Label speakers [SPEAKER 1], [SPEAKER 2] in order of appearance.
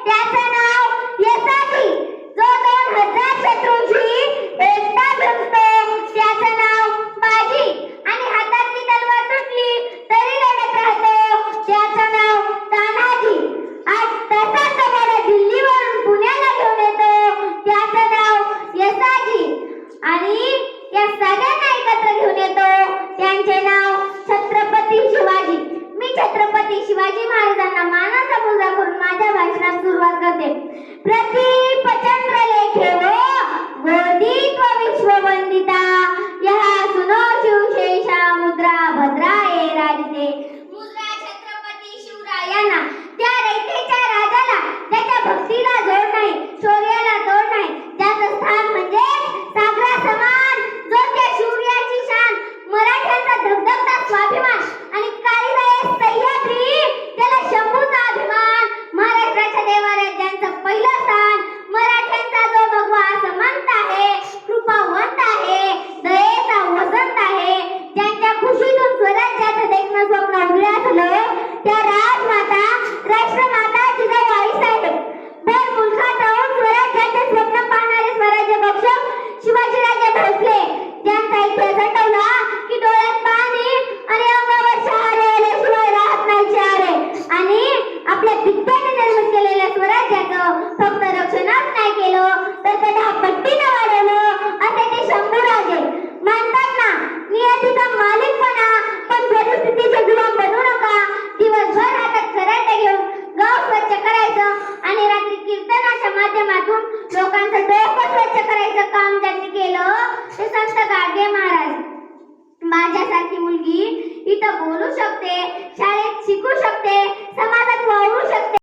[SPEAKER 1] त्याचं नाव यशाची. जो 2000 शत्रूंची एकटा जिंकतो त्याचं नाव बाजी. आणि हातातली तलवार तुटली तरी लढत राहतो त्याचं नाव तानाजी. आज तसाच मला दिल्लीवरून पुण्याला घेऊन येतो त्याचं नाव यशाची. आणि या सगळ्यांना एकत्र घेऊन येतो त्यांचे नाव छत्रपती शिवाजी. मी छत्रपती शिवाजी महाराजांना मानाचा मुजरा करून माझ्या भाषणात सुरुवात करते. प्रतीप चंद्र लेखेवो बोधित्व विश्ववंदिता यहा सुनो शिवशेषा मुद्रा भद्राये राजते. मुद्रा छत्रपती शिवरायांना, त्या रयतेच्या राजाला त्याच्या भक्तीला जोड नाही, शौर्याला तोड नाही, ज्याचं स्थान म्हणजे सागरा समान, जो त्या शौर्याची शान, मराठ्यांचा धगधगता स्वाभिमान आणि काळीदास सह्याद्री त्याला शंभूचा अभिमान. महाराष्ट्राच्या देवाराज्यांचं पहिलं स्थान, मराठ्यांचा जो भगवा असमंत आहे, कृपावंत आहे, दयेचा वसंत आहे, ज्यांच्या खुशीतून स्वराज्याचं देखणं स्वप्न उघड्यास आलं त्या राजमाता राष्ट्रमाता जिजाऊ आईसाहेब. भर मुलखात राहून स्वराज्याचे स्वप्न पाहणारे स्वराज्य भक्षक शिवाजीराजे भोसले, ज्यांचा इतिहास आठवला की डोळ्यात पाणी आणि अंगावर शहारे आल्याशिवाय राहत नाही शहारे. आणि आपल्या पित्याने निर्मित केलेल्या स्वराज्याचं फक्त रक्षणच नाही केलं तर ते 10 पटीने वाढवलं. असे ते शंभूराजे म्हणतात ना, नियतीचा मालिकपणा पण परिस्थितीचे गुलाम बनू नका. दिवसभर हातात खराटे घेऊन गाव स्वच्छ करायचं आणि रात्री कीर्तनाच्या माध्यमातून लोकांचं डोकं स्वच्छ करायचं काम ज्यांनी केलं ते संत गाडगे महाराज. माझ्यासारखी मुलगी इथं बोलू शकते, शाळेत शिकू शकते, समाजात वावरू शकते.